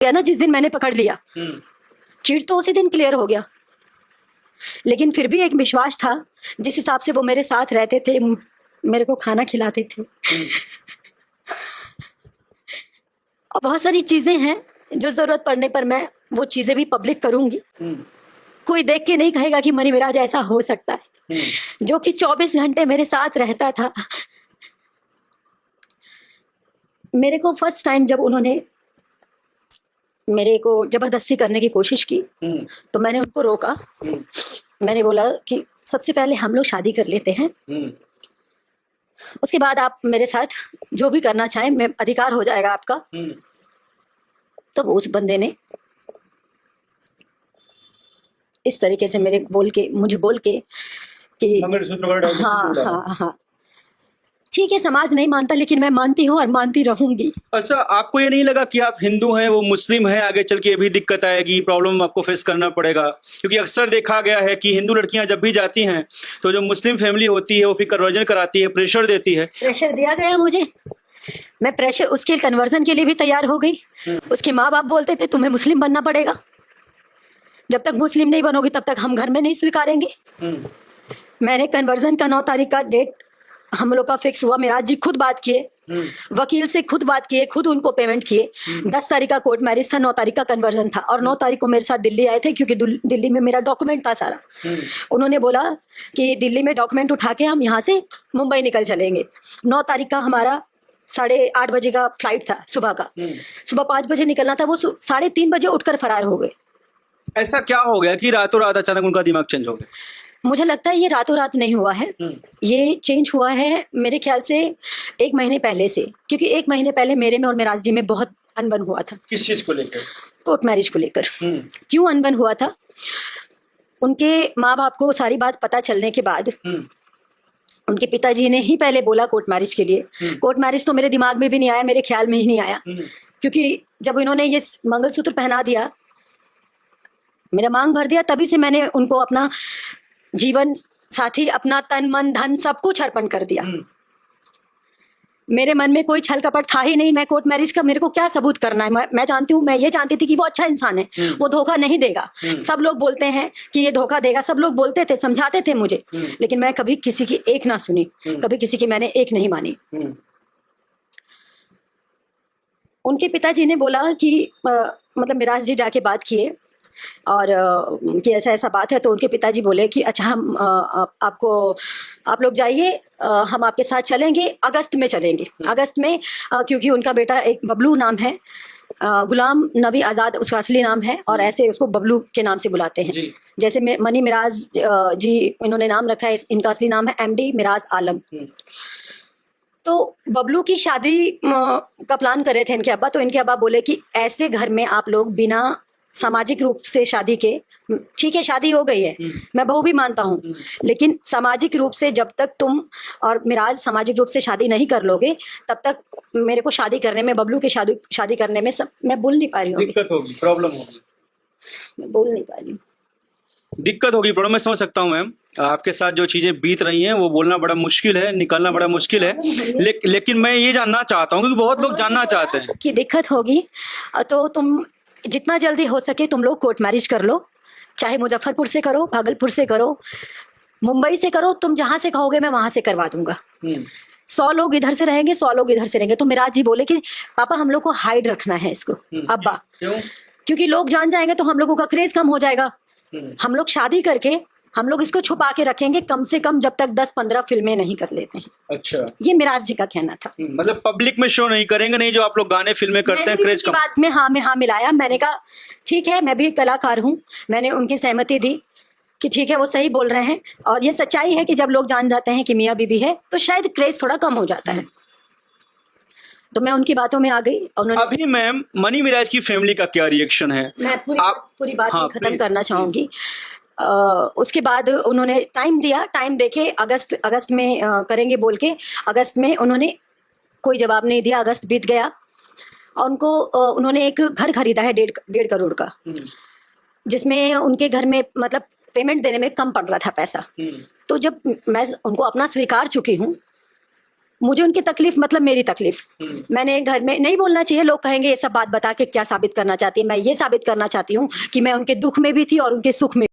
गया ना जिस दिन मैंने पकड़ लिया, चीट तो उसी दिन क्लियर हो गया। लेकिन फिर भी एक विश्वास था, जिस हिसाब से वो मेरे साथ रहते थे, मेरे को खाना खिलाते थे, और बहुत सारी चीजें हैं जो जरूरत पड़ने पर मैं वो चीजें भी पब्लिक करूंगी। कोई देख के नहीं कहेगा कि मनी मिराज ऐसा हो सकता है, जो कि 24 घंटे मेरे साथ रहता था। मेरे को फर्स्ट टाइम जब उन्होंने मेरे को जबरदस्ती करने की कोशिश की, तो मैंने उनको रोका। मैंने बोला कि सबसे पहले हम लोग शादी कर लेते हैं, उसके बाद आप मेरे साथ जो भी करना चाहें, मैं अधिकार हो जाएगा आपका। तो उस बंदे ने इस तरीके से मुझे बोल के कि हाँ हाँ हाँ ठीक है, समाज नहीं मानता लेकिन मैं मानती हूँ और मानती रहूंगी। अच्छा, आपको ये नहीं लगा कि आप हिंदू हैं, वो मुस्लिम है, आगे चल के भी दिक्कत आएगी, प्रॉब्लम आपको फेस करना पड़ेगा? क्योंकि अक्सर देखा गया है कि हिंदू लड़कियां जब भी जाती हैं तो जो मुस्लिम फैमिली होती है वो फिर कन्वर्जन कराती है, प्रेशर देती है। प्रेशर दिया गया मुझे, मैं प्रेशर उसके कन्वर्जन के लिए भी तैयार हो गई। उसके माँ बाप बोलते थे तुम्हें मुस्लिम बनना पड़ेगा, जब तक मुस्लिम नहीं बनोगी तब तक हम घर में नहीं स्वीकारेंगे। मैंने कन्वर्जन का 9 तारीख का डेट हम लोग का फिक्स हुआ। मिराज जी खुद बात किए, वकील से खुद बात किए, खुद उनको पेमेंट किए। 10 तारीख का कोर्ट मैरिज था, 9 तारीख का कन्वर्जन था, और 9 तारीख को मेरे साथ दिल्ली आए थे, क्योंकि दिल्ली में मेरा डॉक्यूमेंट था सारा। उन्होंने बोला कि दिल्ली में डॉक्यूमेंट उठा के हम यहाँ से मुंबई निकल चलेंगे। 9 तारीख का हमारा 8:30 बजे का फ्लाइट था सुबह का। सुबह 5 बजे निकलना था, वो 3:30 बजे उठकर फरार हो गए। ऐसा क्या हो गया कि रातों रात अचानक उनका दिमाग चेंज हो गया? मुझे लगता है ये रातों रात नहीं हुआ है, ये चेंज हुआ है मेरे ख्याल से 1 महीने पहले से। क्योंकि 1 महीने पहले मेरे में और मिराज जी में बहुत अनबन हुआ था। किस चीज को लेकर? कोर्ट मैरिज को लेकर। क्यों अनबन हुआ था? उनके माँ बाप को सारी बात पता चलने के बाद उनके पिताजी ने ही पहले बोला कोर्ट मैरिज के लिए। कोर्ट मैरिज तो मेरे दिमाग में भी नहीं आया, मेरे ख्याल में ही नहीं आया। क्योंकि जब इन्होंने ये मंगलसूत्र पहना दिया, मेरा मांग भर दिया, तभी से मैंने उनको अपना जीवन साथी, अपना तन मन धन सब कुछ अर्पण कर दिया। मेरे मन में कोई छल कपट था ही नहीं। मैं कोर्ट मैरिज का मेरे को क्या सबूत करना है? मैं जानती हूँ, मैं ये जानती थी कि वो अच्छा इंसान है, वो धोखा नहीं देगा। सब लोग बोलते हैं कि ये धोखा देगा, सब लोग बोलते थे, समझाते थे मुझे, लेकिन मैं कभी किसी की एक ना सुनी, कभी किसी की मैंने एक नहीं मानी। उनके पिताजी ने बोला कि मतलब मिराज जी जाके बात किए और कि ऐसा ऐसा बात है। तो उनके पिताजी बोले कि अच्छा हम आप लोग जाइए, हम आपके साथ चलेंगे, अगस्त में चलेंगे। अगस्त में क्योंकि उनका बेटा एक बबलू नाम है, गुलाम नबी आज़ाद उसका असली नाम है, और ऐसे उसको बबलू के नाम से बुलाते हैं। जैसे मनी मिराज जी इन्होंने नाम रखा है, इनका असली नाम है MD मिराज आलम। तो बबलू की शादी का प्लान कर रहे थे इनके अब्बा। तो इनके अब्बा बोले कि ऐसे घर में आप लोग बिना सामाजिक रूप से शादी के, ठीक है शादी हो गई है, मैं बहू भी मानता हूँ, लेकिन सामाजिक रूप से जब तक तुम और मिराज सामाजिक रूप से शादी नहीं कर लोगे, तब तक मेरे को शादी करने में, बबलू की शादी करने में मैं बोल नहीं पा रही हूँ। दिक्कत होगी, प्रॉब्लम होगी, मैं बोल नहीं पा रही हूँ। दिक्कत होगी, प्रॉब्लम। मैं समझ सकता हूँ मैम, आपके साथ जो चीजें बीत रही हैं वो बोलना बड़ा मुश्किल है, निकालना बड़ा मुश्किल है। लेकिन मैं ये जानना चाहता हूँ, क्योंकि बहुत लोग जानना चाहते हैं कि दिक्कत होगी, तो तुम जितना जल्दी हो सके तुम लोग कोर्ट मैरिज कर लो, चाहे मुजफ्फरपुर से करो, भागलपुर से करो, मुंबई से करो, तुम जहां से कहोगे मैं वहां से करवा दूंगा। 100 लोग इधर से रहेंगे, 100 लोग इधर से रहेंगे। तो मिराज जी बोले कि पापा हम लोग को हाइड रखना है इसको। अब्बा क्योंकि लोग जान जाएंगे तो हम लोगों का क्रेज कम हो जाएगा। हम लोग शादी करके हम लोग इसको छुपा के रखेंगे, कम से कम जब तक 10-15 फिल्में नहीं कर लेते हैं। अच्छा, ये मिराज जी का कहना था। मतलब पब्लिक में शो नहीं करेंगे, नहीं जो आप लोग गाने फिल्में करते हैं, क्रेज कम। बात में हाँ मिलाया। मैंने कहा ठीक है, मैं भी एक कलाकार हूँ, मैंने उनकी सहमति दी कि ठीक है वो सही बोल रहे हैं। और ये सच्चाई है कि जब लोग जान जाते हैं कि मियाँ बीबी है तो शायद क्रेज थोड़ा कम हो जाता है। तो मैं उनकी बातों में आ गई। अभी मैम मनी मिराज की फैमिली का क्या रिएक्शन है? मैं पूरी बात खत्म करना चाहूंगी। उसके बाद उन्होंने टाइम दिया, टाइम देके अगस्त में करेंगे बोल के, अगस्त में उन्होंने कोई जवाब नहीं दिया। अगस्त बीत गया और उन्होंने एक घर खरीदा है 1.5 करोड़ का, जिसमें उनके घर में मतलब पेमेंट देने में कम पड़ रहा था पैसा। तो जब मैं उनको अपना स्वीकार चुकी हूँ, मुझे उनकी तकलीफ मतलब मेरी तकलीफ, मैंने घर में नहीं बोलना चाहिए, लोग कहेंगे ये सब बात बता के क्या साबित करना चाहती है। मैं ये साबित करना चाहती हूँ कि मैं उनके दुख में भी थी और उनके सुख में